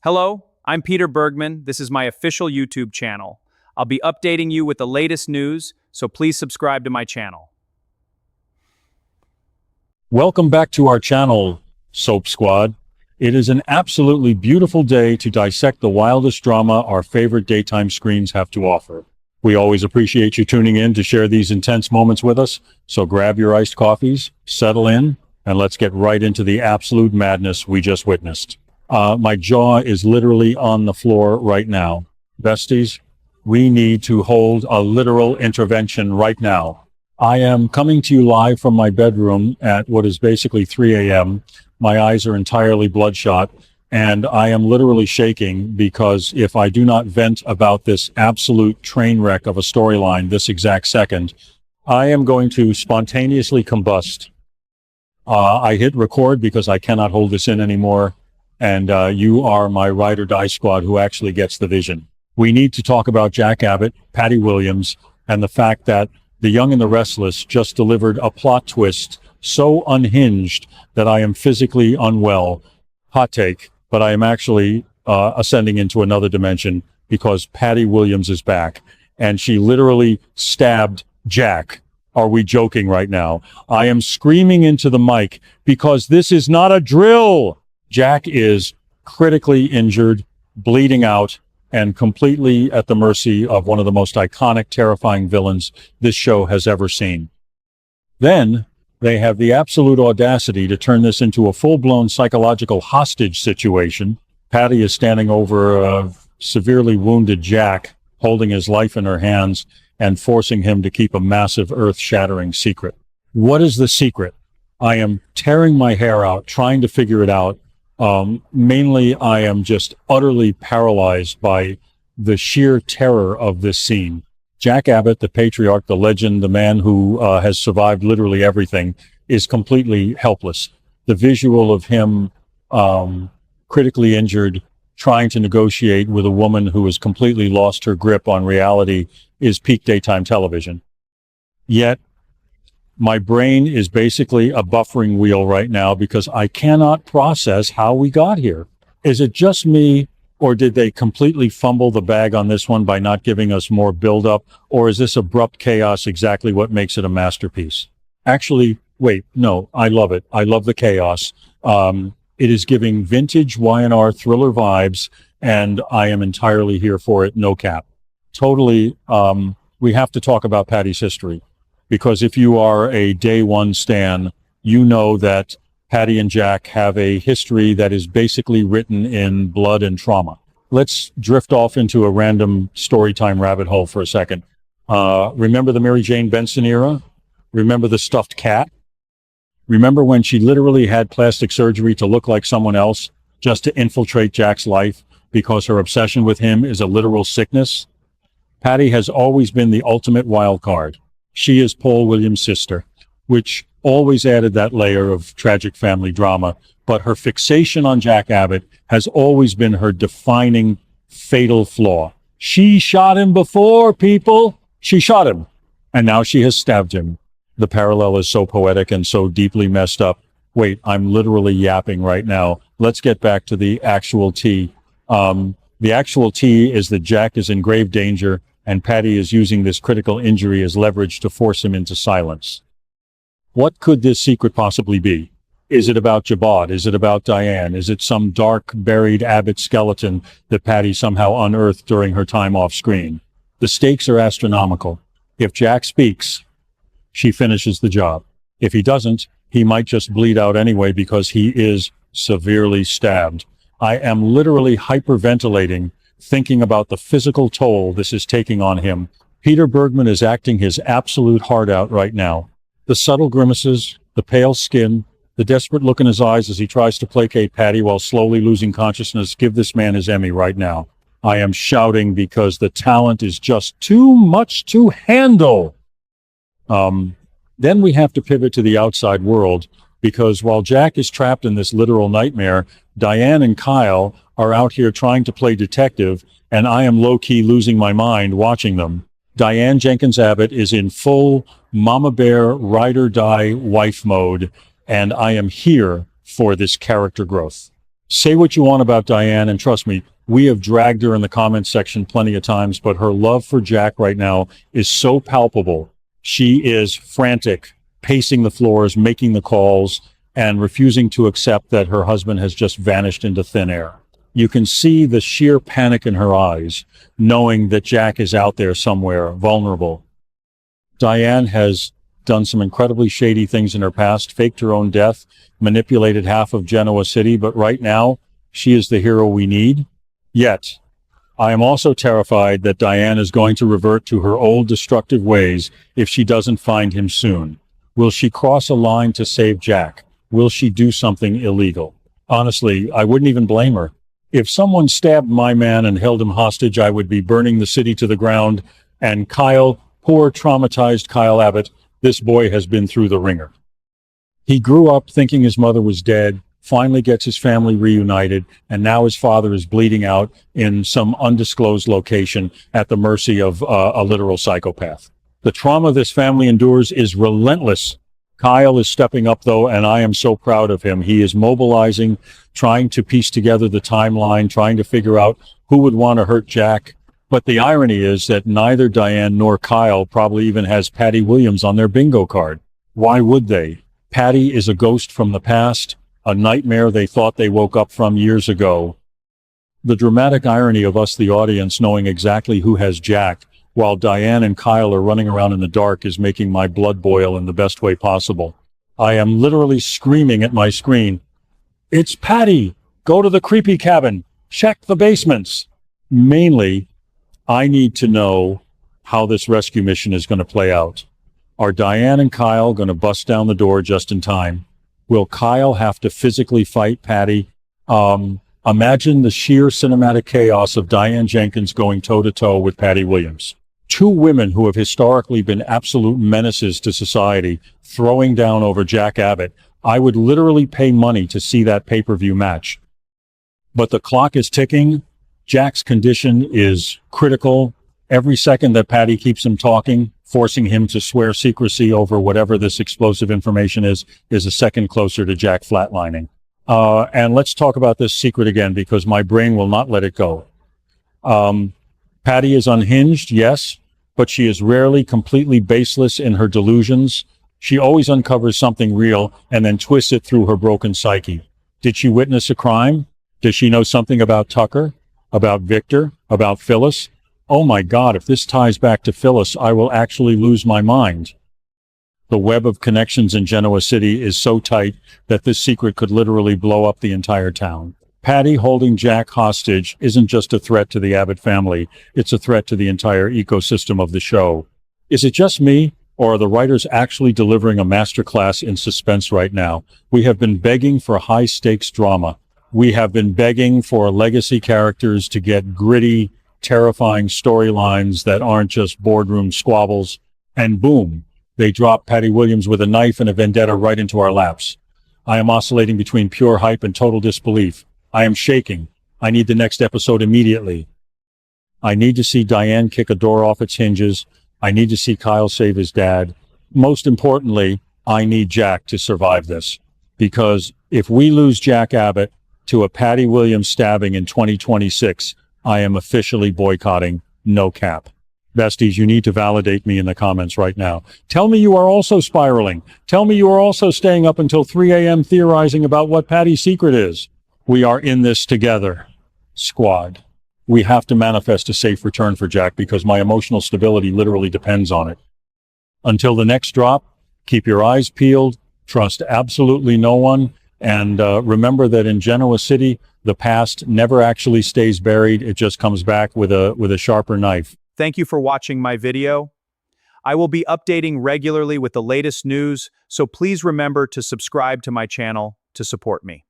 Hello, I'm Peter Bergman. This is my official YouTube channel. I'll be updating you with the latest news, so please subscribe to my channel. Welcome back to our channel, Soap Squad. It is an absolutely beautiful day to dissect the wildest drama our favorite daytime screens have to offer. We always appreciate you tuning in to share these intense moments with us, so grab your iced coffees, settle in, and let's get right into the absolute madness we just witnessed. My jaw is literally on the floor right now. Besties, we need to hold a literal intervention right now. I am coming to you live from my bedroom at what is basically 3 a.m. My eyes are entirely bloodshot, and I am literally shaking because if I do not vent about this absolute train wreck of a storyline this exact second, I am going to spontaneously combust. I hit record because I cannot hold this in anymore, and you are my ride or die squad who actually gets the vision. We need to talk about Jack Abbott, Patty Williams, and the fact that The Young and the Restless just delivered a plot twist so unhinged that I am physically unwell. Hot take, but I am actually ascending into another dimension because Patty Williams is back, and she literally stabbed Jack. Are we joking right now? I am screaming into the mic because this is not a drill. Jack is critically injured, bleeding out, and completely at the mercy of one of the most iconic, terrifying villains this show has ever seen. Then they have the absolute audacity to turn this into a full-blown psychological hostage situation. Patty is standing over a severely wounded Jack, holding his life in her hands and forcing him to keep a massive, earth-shattering secret. What is the secret? I am tearing my hair out, trying to figure it out. Mainly, I am just utterly paralyzed by the sheer terror of this scene. Jack Abbott, the patriarch, the legend, the man who has survived literally everything, is completely helpless. The visual of him critically injured, trying to negotiate with a woman who has completely lost her grip on reality is peak daytime television. Yet, my brain is basically a buffering wheel right now because I cannot process how we got here. Is it just me, or did they completely fumble the bag on this one by not giving us more build-up, or is this abrupt chaos exactly what makes it a masterpiece? Actually, wait, no, I love it. I love the chaos. It is giving vintage Y&R thriller vibes, and I am entirely here for it, no cap. Totally, we have to talk about Patty's history. Because if you are a day one stan, you know that Patty and Jack have a history that is basically written in blood and trauma. Let's drift off into a random storytime rabbit hole for a second. Remember the Mary Jane Benson era? Remember the stuffed cat? Remember when she literally had plastic surgery to look like someone else just to infiltrate Jack's life because her obsession with him is a literal sickness? Patty has always been the ultimate wild card. She is Paul Williams' sister, which always added that layer of tragic family drama, but her fixation on Jack Abbott has always been her defining fatal flaw. She shot him before, people. She shot him, and now she has stabbed him. The parallel is so poetic and so deeply messed up. Wait, I'm literally yapping right now. Let's get back to the actual tea. The actual tea is that Jack is in grave danger, and Patty is using this critical injury as leverage to force him into silence. What could this secret possibly be? Is it about Jabad? Is it about Diane? Is it some dark, buried Abbott skeleton that Patty somehow unearthed during her time off screen? The stakes are astronomical. If Jack speaks, she finishes the job. If he doesn't, he might just bleed out anyway because he is severely stabbed. I am literally hyperventilating thinking about the physical toll this is taking on him. Peter Bergman is acting his absolute heart out right now. The subtle grimaces, the pale skin, the desperate look in his eyes as he tries to placate Patty while slowly losing consciousness give this man his Emmy right now. I am shouting because the talent is just too much to handle. Then we have to pivot to the outside world because while Jack is trapped in this literal nightmare, Diane and Kyle are out here trying to play detective, and I am low-key losing my mind watching them. Diane Jenkins Abbott is in full Mama Bear ride or die wife mode, and I am here for this character growth. Say what you want about Diane, and trust me, we have dragged her in the comments section plenty of times, but her love for Jack right now is so palpable. She is frantic, pacing the floors, making the calls, and refusing to accept that her husband has just vanished into thin air. You can see the sheer panic in her eyes, knowing that Jack is out there somewhere, vulnerable. Diane has done some incredibly shady things in her past, faked her own death, manipulated half of Genoa City, but right now, she is the hero we need. Yet, I am also terrified that Diane is going to revert to her old destructive ways if she doesn't find him soon. Will she cross a line to save Jack? Will she do something illegal? Honestly, I wouldn't even blame her. If someone stabbed my man and held him hostage, I would be burning the city to the ground. And Kyle, poor traumatized Kyle Abbott, this boy has been through the ringer. He grew up thinking his mother was dead, finally gets his family reunited, and now his father is bleeding out in some undisclosed location at the mercy of a literal psychopath. The trauma this family endures is relentless. Kyle is stepping up, though, and I am so proud of him. He is mobilizing, trying to piece together the timeline, trying to figure out who would want to hurt Jack. But the irony is that neither Diane nor Kyle probably even has Patty Williams on their bingo card. Why would they? Patty is a ghost from the past, a nightmare they thought they woke up from years ago. The dramatic irony of us, the audience, knowing exactly who has Jack, while Diane and Kyle are running around in the dark, is making my blood boil in the best way possible. I am literally screaming at my screen, "It's Patty! Go to the creepy cabin! Check the basements!" Mainly, I need to know how this rescue mission is going to play out. Are Diane and Kyle going to bust down the door just in time? Will Kyle have to physically fight Patty? Imagine the sheer cinematic chaos of Diane Jenkins going toe-to-toe with Patty Williams. Two women who have historically been absolute menaces to society throwing down over Jack Abbott. I would literally pay money to see that pay-per-view match. But the clock is ticking. Jack's condition is critical. Every second that Patty keeps him talking, forcing him to swear secrecy over whatever this explosive information is a second closer to Jack flatlining. And let's talk about this secret again, because my brain will not let it go. Patty is unhinged, yes, but she is rarely completely baseless in her delusions. She always uncovers something real and then twists it through her broken psyche. Did she witness a crime? Does she know something about Tucker? About Victor? About Phyllis? Oh my God, if this ties back to Phyllis, I will actually lose my mind. The web of connections in Genoa City is so tight that this secret could literally blow up the entire town. Patty holding Jack hostage isn't just a threat to the Abbott family, it's a threat to the entire ecosystem of the show. Is it just me, or are the writers actually delivering a masterclass in suspense right now? We have been begging for high-stakes drama. We have been begging for legacy characters to get gritty, terrifying storylines that aren't just boardroom squabbles. And boom, they drop Patty Williams with a knife and a vendetta right into our laps. I am oscillating between pure hype and total disbelief. I am shaking. I need the next episode immediately. I need to see Diane kick a door off its hinges. I need to see Kyle save his dad. Most importantly, I need Jack to survive this. Because if we lose Jack Abbott to a Patty Williams stabbing in 2026, I am officially boycotting, no cap. Besties, you need to validate me in the comments right now. Tell me you are also spiraling. Tell me you are also staying up until 3 a.m. theorizing about what Patty's secret is. We are in this together, squad. We have to manifest a safe return for Jack because my emotional stability literally depends on it. Until the next drop, keep your eyes peeled, trust absolutely no one, and remember that in Genoa City, the past never actually stays buried. It just comes back with a sharper knife. Thank you for watching my video. I will be updating regularly with the latest news, so please remember to subscribe to my channel to support me.